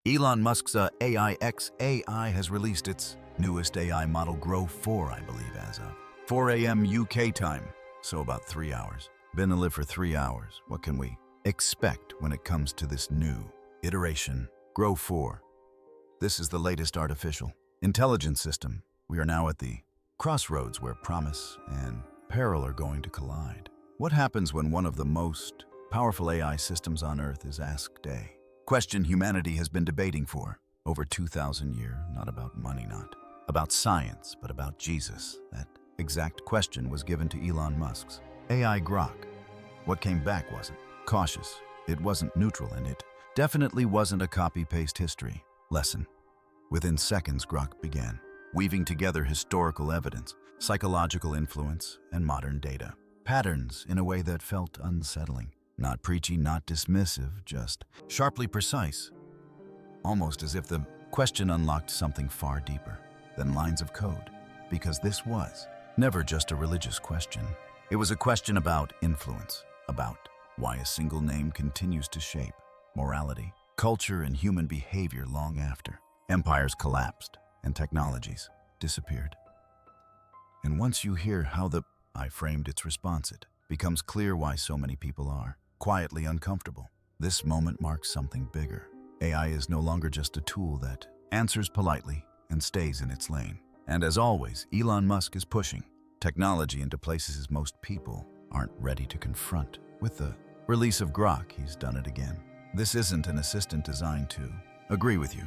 Elon Musk's AI XAI has released its newest AI model, Grok 4, I believe, as of 4 a.m. UK time, so about 3 hours. Been alive for 3 hours. What can we expect when it comes to this new iteration, Grok 4? This is the latest artificial intelligence system. We are now at the crossroads where promise and peril are going to collide. What happens when one of the most powerful AI systems on Earth is asked a question humanity has been debating for over 2,000 years? Not about money, not about science, but about Jesus. That exact question was given to Elon Musk's AI Grok. What came back wasn't cautious, it wasn't neutral, and it definitely wasn't a copy-paste history lesson. Within seconds, Grok began weaving together historical evidence, psychological influence, and modern data patterns in a way that felt unsettling. Not preachy, not dismissive, just sharply precise. Almost as if the question unlocked something far deeper than lines of code. Because this was never just a religious question. It was a question about influence, about why a single name continues to shape morality, culture, and human behavior long after empires collapsed and technologies disappeared. And once you hear how the I framed its response, it becomes clear why so many people are quietly uncomfortable. This moment marks something bigger. AI is no longer just a tool that answers politely and stays in its lane. And as always, Elon Musk is pushing technology into places most people aren't ready to confront. With the release of Grok, he's done it again. This isn't an assistant designed to agree with you.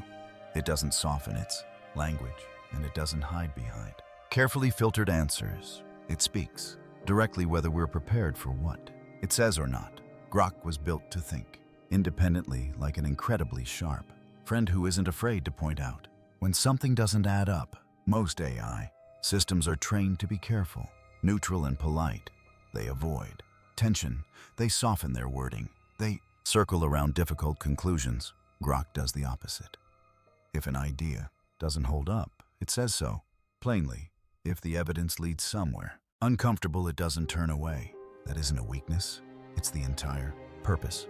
It doesn't soften its language, and it doesn't hide behind carefully filtered answers. It speaks directly whether we're prepared for what it says or not. Grok was built to think independently, like an incredibly sharp friend who isn't afraid to point out when something doesn't add up. Most AI systems are trained to be careful, neutral, and polite. They avoid tension. They soften their wording. They circle around difficult conclusions. Grok does the opposite. If an idea doesn't hold up, it says so plainly. If the evidence leads somewhere uncomfortable, it doesn't turn away. That isn't a weakness. It's the entire purpose.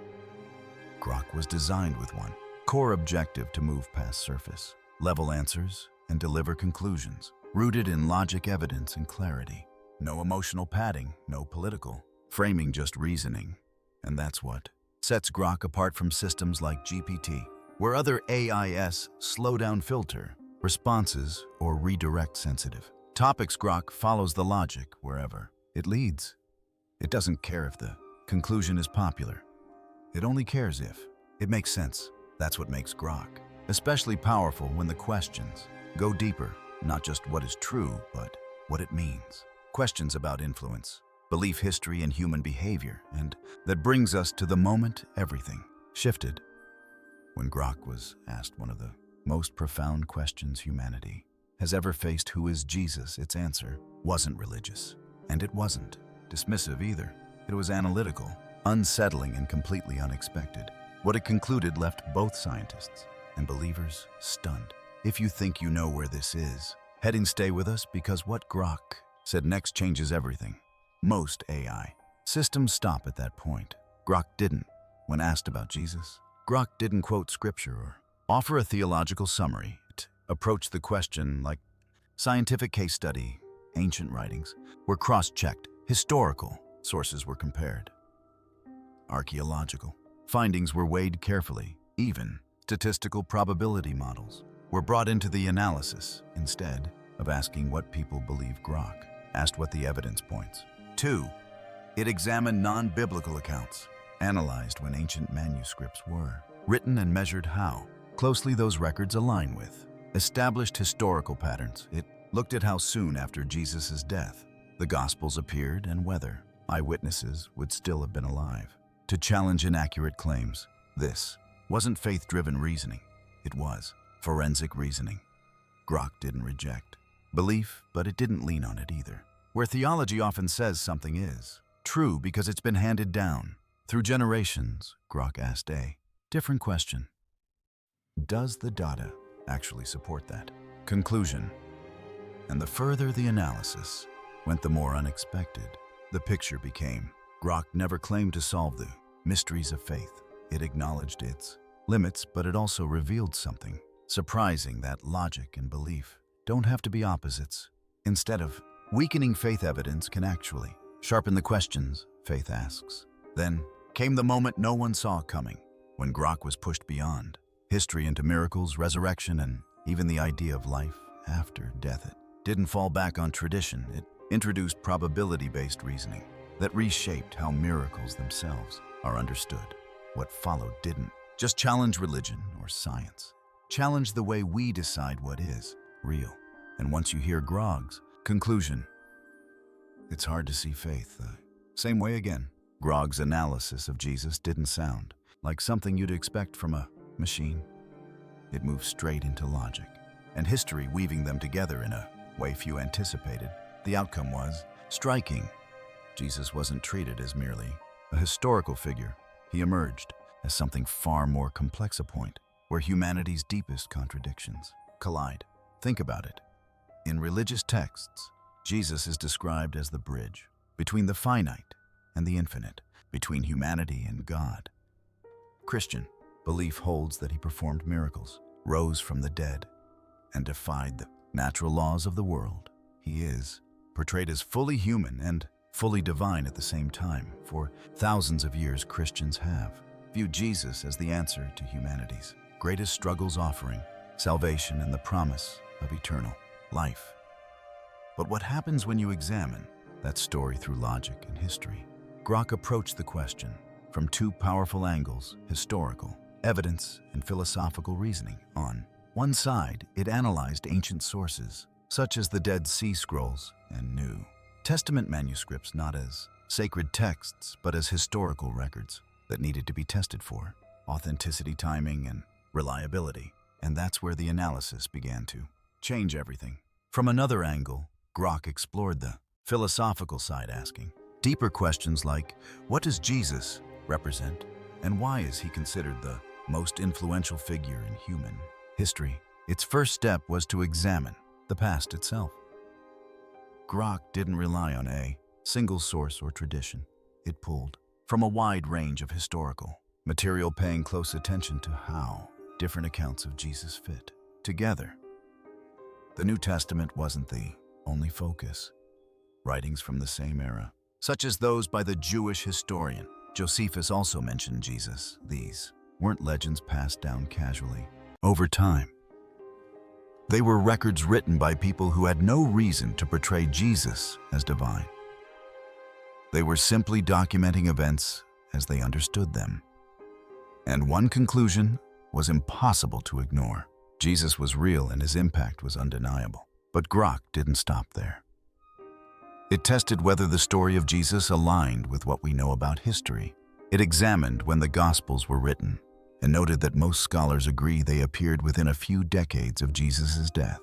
Grok was designed with one core objective: to move past surface level answers and deliver conclusions rooted in logic, evidence, and clarity. No emotional padding, no political framing, just reasoning. And that's what sets Grok apart from systems like GPT, where other AIs slow down, filter responses, or redirect sensitive topics. Grok follows the logic wherever it leads. It doesn't care if the conclusion is popular. It only cares if it makes sense. That's what makes Grok especially powerful when the questions go deeper, not just what is true, but what it means. Questions about influence, belief, history, and human behavior. And that brings us to the moment everything shifted. When Grok was asked one of the most profound questions humanity has ever faced: who is Jesus? Its answer wasn't religious, and it wasn't dismissive either. It was analytical, unsettling, and completely unexpected. What it concluded left both scientists and believers stunned. If you think you know where this is heading, stay with us, because what Grok said next changes everything. Most AI systems stop at that point. Grok didn't. When asked about Jesus, Grok didn't quote scripture or offer a theological summary. It approached the question like scientific case study. Ancient writings were cross-checked. Historical sources were compared. Archaeological findings were weighed carefully. Even statistical probability models were brought into the analysis. Instead of asking what people believe, Grok asked what the evidence points to. It examined non-biblical accounts, analyzed when ancient manuscripts were written, and measured how closely those records align with established historical patterns. It looked at how soon after Jesus' death the Gospels appeared and whether eyewitnesses would still have been alive to challenge inaccurate claims. This wasn't faith-driven reasoning. It was forensic reasoning. Grok didn't reject belief, but it didn't lean on it either. Where theology often says something is true because it's been handed down through generations, Grok asked a different question. Does the data actually support that conclusion? And the further the analysis went, the more unexpected the picture became. Grok never claimed to solve the mysteries of faith. It acknowledged its limits, but it also revealed something surprising, that logic and belief don't have to be opposites. Instead of weakening faith, evidence can actually sharpen the questions faith asks. Then came the moment no one saw coming, when Grok was pushed beyond history into miracles, resurrection, and even the idea of life after death. It didn't fall back on tradition. It introduced probability-based reasoning that reshaped how miracles themselves are understood. What followed didn't just challenge religion or science, challenge the way we decide what is real. And once you hear Grogg's conclusion, it's hard to see faith the same way again. Grogg's analysis of Jesus didn't sound like something you'd expect from a machine. It moved straight into logic and history, weaving them together in a way few anticipated. The outcome was striking. Jesus wasn't treated as merely a historical figure. He emerged as something far more complex, a point where humanity's deepest contradictions collide. Think about it. In religious texts, Jesus is described as the bridge between the finite and the infinite, between humanity and God. Christian belief holds that he performed miracles, rose from the dead, and defied the natural laws of the world. He is portrayed as fully human and fully divine at the same time. For thousands of years, Christians have viewed Jesus as the answer to humanity's greatest struggles, offering salvation and the promise of eternal life. But what happens when you examine that story through logic and history? Grok approached the question from two powerful angles: historical evidence and philosophical reasoning. On one side, it analyzed ancient sources, such as the Dead Sea Scrolls and New Testament manuscripts, not as sacred texts, but as historical records that needed to be tested for authenticity, timing, and reliability. And that's where the analysis began to change everything. From another angle, Grok explored the philosophical side, asking deeper questions like, what does Jesus represent, and why is he considered the most influential figure in human history? Its first step was to examine the past itself. Grok didn't rely on a single source or tradition. It pulled from a wide range of historical material, paying close attention to how different accounts of Jesus fit together. The New Testament wasn't the only focus. Writings from the same era, such as those by the Jewish historian Josephus, also mentioned Jesus. These weren't legends passed down casually over time. They were records written by people who had no reason to portray Jesus as divine. They were simply documenting events as they understood them. And one conclusion was impossible to ignore: Jesus was real and his impact was undeniable. But Grok didn't stop there. It tested whether the story of Jesus aligned with what we know about history. It examined when the Gospels were written and noted that most scholars agree they appeared within a few decades of Jesus' death,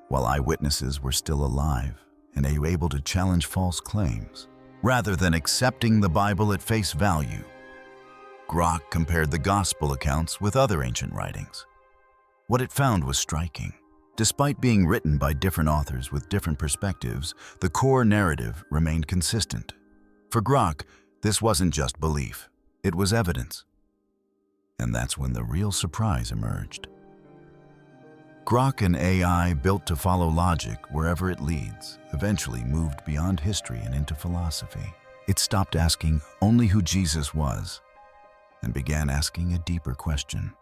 while eyewitnesses were still alive and able to challenge false claims. Rather than accepting the Bible at face value, Grok compared the Gospel accounts with other ancient writings. What it found was striking. Despite being written by different authors with different perspectives, the core narrative remained consistent. For Grok, this wasn't just belief, it was evidence. And that's when the real surprise emerged. Grok, an AI built to follow logic wherever it leads, eventually moved beyond history and into philosophy. It stopped asking only who Jesus was and began asking a deeper question: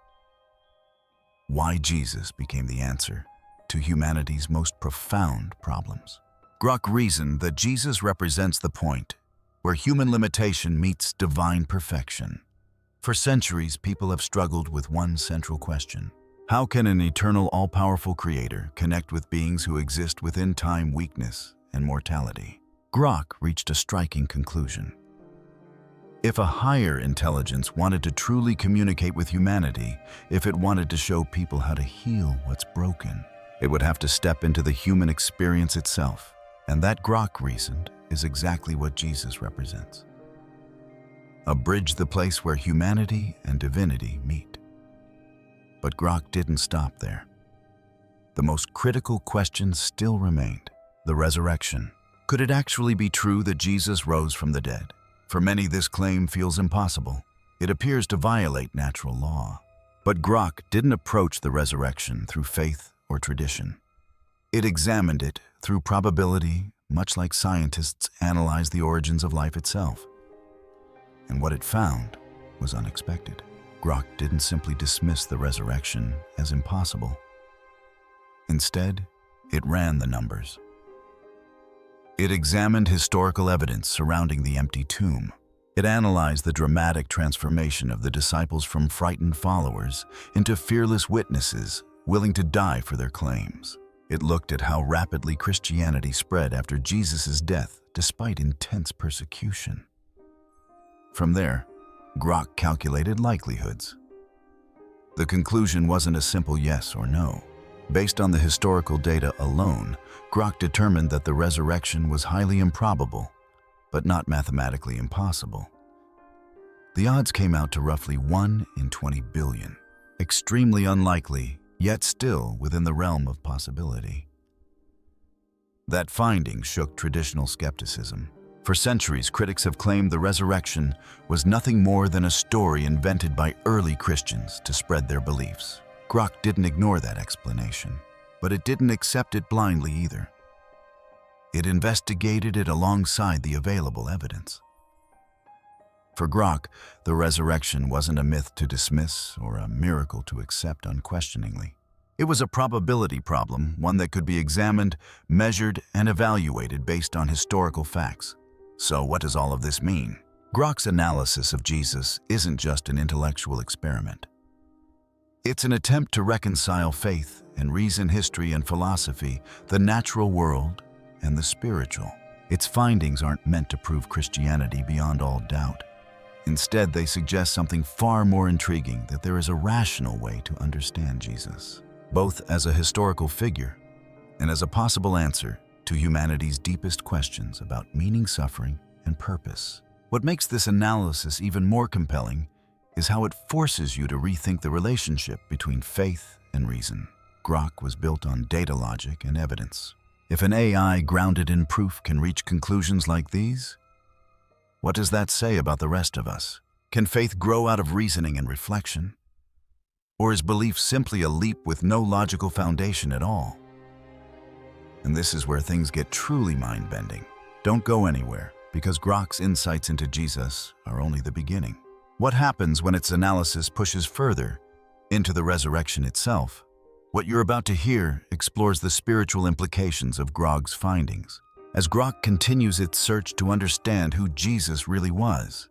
why Jesus became the answer to humanity's most profound problems. Grok reasoned that Jesus represents the point where human limitation meets divine perfection. For centuries, people have struggled with one central question: how can an eternal, all-powerful creator connect with beings who exist within time, weakness, and mortality? Grok reached a striking conclusion. If a higher intelligence wanted to truly communicate with humanity, if it wanted to show people how to heal what's broken, it would have to step into the human experience itself. And that, Grok reasoned, is exactly what Jesus represents. A bridge, the place where humanity and divinity meet. But Grok didn't stop there. The most critical question still remained: the resurrection. Could it actually be true that Jesus rose from the dead? For many, this claim feels impossible. It appears to violate natural law. But Grok didn't approach the resurrection through faith or tradition. It examined it through probability, much like scientists analyze the origins of life itself. And what it found was unexpected. Grok didn't simply dismiss the resurrection as impossible. Instead, it ran the numbers. It examined historical evidence surrounding the empty tomb. It analyzed the dramatic transformation of the disciples from frightened followers into fearless witnesses willing to die for their claims. It looked at how rapidly Christianity spread after Jesus' death despite intense persecution. From there, Grok calculated likelihoods. The conclusion wasn't a simple yes or no. Based on the historical data alone, Grok determined that the resurrection was highly improbable, but not mathematically impossible. The odds came out to roughly 1 in 20 billion. Extremely unlikely, yet still within the realm of possibility. That finding shook traditional skepticism. For centuries, critics have claimed the resurrection was nothing more than a story invented by early Christians to spread their beliefs. Grok didn't ignore that explanation, but it didn't accept it blindly either. It investigated it alongside the available evidence. For Grok, the resurrection wasn't a myth to dismiss or a miracle to accept unquestioningly. It was a probability problem, one that could be examined, measured, and evaluated based on historical facts. So what does all of this mean? Grok's analysis of Jesus isn't just an intellectual experiment. It's an attempt to reconcile faith and reason, history and philosophy, the natural world and the spiritual. Its findings aren't meant to prove Christianity beyond all doubt. Instead, they suggest something far more intriguing, that there is a rational way to understand Jesus, both as a historical figure and as a possible answer to humanity's deepest questions about meaning, suffering, and purpose. What makes this analysis even more compelling is how it forces you to rethink the relationship between faith and reason. Grok was built on data logic and evidence. If an AI grounded in proof can reach conclusions like these, what does that say about the rest of us? Can faith grow out of reasoning and reflection? Or is belief simply a leap with no logical foundation at all? And this is where things get truly mind-bending. Don't go anywhere, because Grok's insights into Jesus are only the beginning. What happens when its analysis pushes further into the resurrection itself? What you're about to hear explores the spiritual implications of Grok's findings, as Grok continues its search to understand who Jesus really was.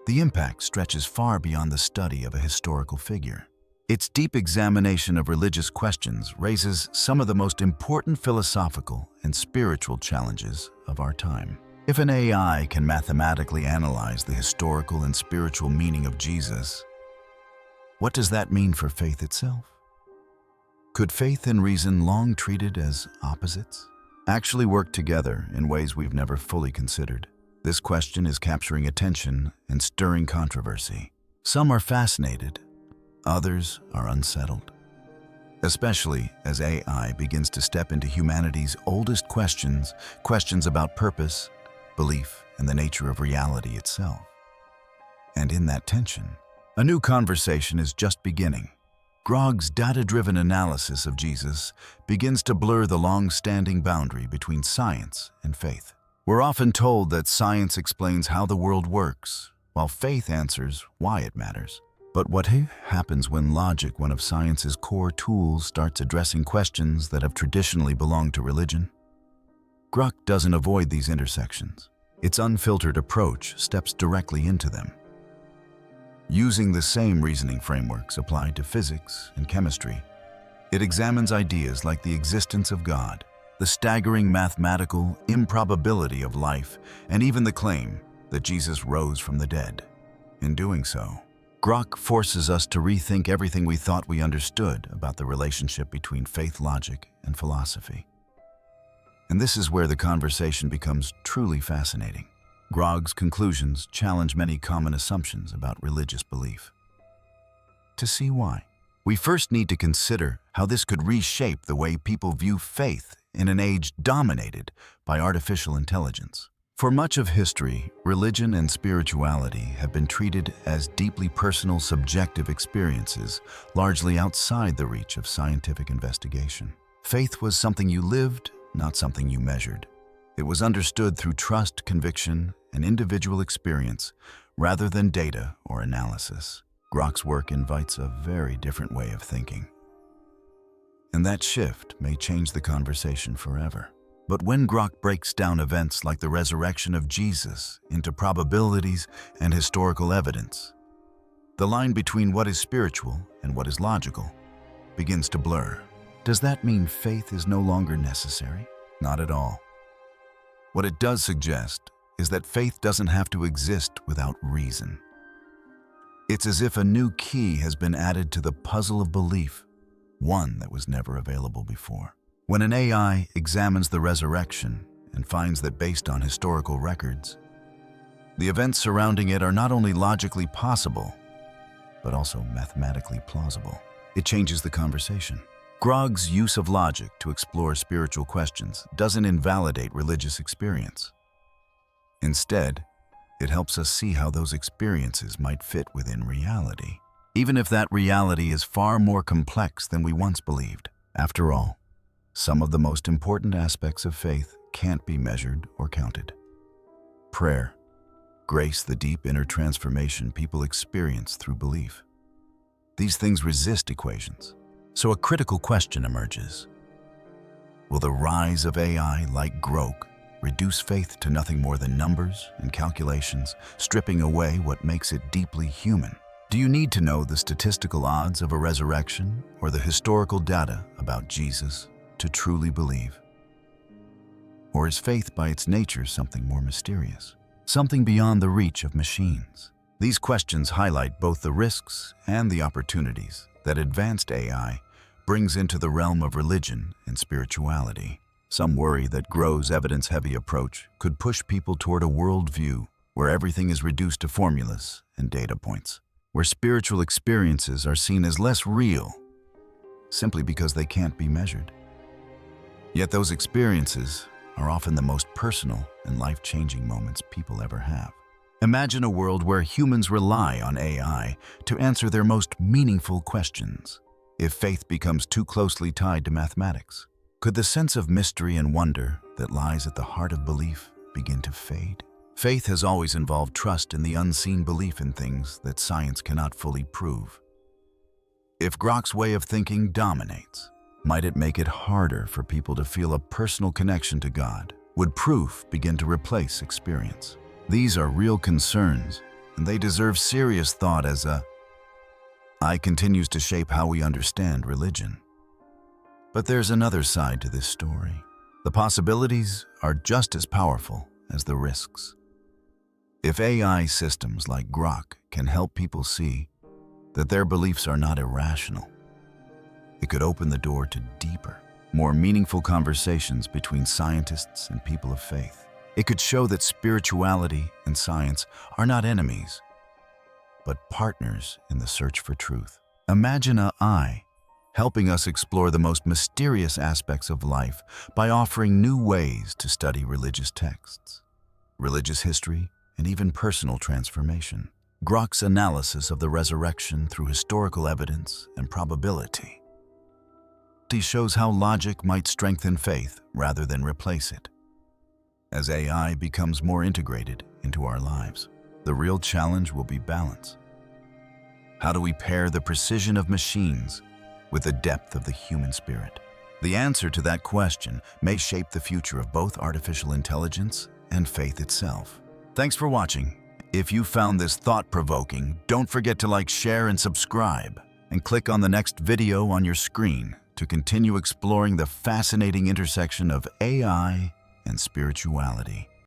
The impact stretches far beyond the study of a historical figure. Its deep examination of religious questions raises some of the most important philosophical and spiritual challenges of our time. If an AI can mathematically analyze the historical and spiritual meaning of Jesus, what does that mean for faith itself? Could faith and reason, long treated as opposites, actually work together in ways we've never fully considered? This question is capturing attention and stirring controversy. Some are fascinated, others are unsettled, especially as AI begins to step into humanity's oldest questions about purpose, belief, and the nature of reality itself. And in that tension, a new conversation is just beginning. Grok's data-driven analysis of Jesus begins to blur the long-standing boundary between science and faith. We're often told that science explains how the world works, while faith answers why it matters. But what happens when logic, one of science's core tools, starts addressing questions that have traditionally belonged to religion? Grok doesn't avoid these intersections. Its unfiltered approach steps directly into them. Using the same reasoning frameworks applied to physics and chemistry, it examines ideas like the existence of God, the staggering mathematical improbability of life, and even the claim that Jesus rose from the dead. In doing so, Grok forces us to rethink everything we thought we understood about the relationship between faith, logic, and philosophy. And this is where the conversation becomes truly fascinating. Grok's conclusions challenge many common assumptions about religious belief. To see why, we first need to consider how this could reshape the way people view faith in an age dominated by artificial intelligence. For much of history, religion and spirituality have been treated as deeply personal, subjective experiences, largely outside the reach of scientific investigation. Faith was something you lived, not something you measured. It was understood through trust, conviction, and individual experience, rather than data or analysis. Grock's work invites a very different way of thinking. And that shift may change the conversation forever. But when Grock breaks down events like the resurrection of Jesus into probabilities and historical evidence, the line between what is spiritual and what is logical begins to blur. Does that mean faith is no longer necessary? Not at all. What it does suggest is that faith doesn't have to exist without reason. It's as if a new key has been added to the puzzle of belief, one that was never available before. When an AI examines the resurrection and finds that based on historical records, the events surrounding it are not only logically possible, but also mathematically plausible, it changes the conversation. Grock's use of logic to explore spiritual questions doesn't invalidate religious experience. Instead, it helps us see how those experiences might fit within reality, even if that reality is far more complex than we once believed. After all, some of the most important aspects of faith can't be measured or counted. Prayer, grace, the deep inner transformation people experience through belief. These things resist equations. So a critical question emerges. Will the rise of AI like Grok reduce faith to nothing more than numbers and calculations, stripping away what makes it deeply human? Do you need to know the statistical odds of a resurrection or the historical data about Jesus to truly believe? Or is faith by its nature something more mysterious, something beyond the reach of machines? These questions highlight both the risks and the opportunities that advanced AI brings into the realm of religion and spirituality. Some worry that Grock's evidence-heavy approach could push people toward a worldview where everything is reduced to formulas and data points, where spiritual experiences are seen as less real simply because they can't be measured. Yet those experiences are often the most personal and life-changing moments people ever have. Imagine a world where humans rely on AI to answer their most meaningful questions. If faith becomes too closely tied to mathematics, could the sense of mystery and wonder that lies at the heart of belief begin to fade? Faith has always involved trust in the unseen, belief in things that science cannot fully prove. If Grock's way of thinking dominates, might it make it harder for people to feel a personal connection to God? Would proof begin to replace experience? These are real concerns, and they deserve serious thought as AI continues to shape how we understand religion. But there's another side to this story. The possibilities are just as powerful as the risks. If AI systems like Grock can help people see that their beliefs are not irrational, it could open the door to deeper, more meaningful conversations between scientists and people of faith. It could show that spirituality and science are not enemies, but partners in the search for truth. Imagine AI helping us explore the most mysterious aspects of life by offering new ways to study religious texts, religious history, and even personal transformation. Grock's analysis of the resurrection through historical evidence and probability. He shows how logic might strengthen faith rather than replace it. As AI becomes more integrated into our lives, the real challenge will be balance. How do we pair the precision of machines with the depth of the human spirit? The answer to that question may shape the future of both artificial intelligence and faith itself. Thanks for watching. If you found this thought-provoking, don't forget to like, share, and subscribe, and click on the next video on your screen to continue exploring the fascinating intersection of AI and spirituality.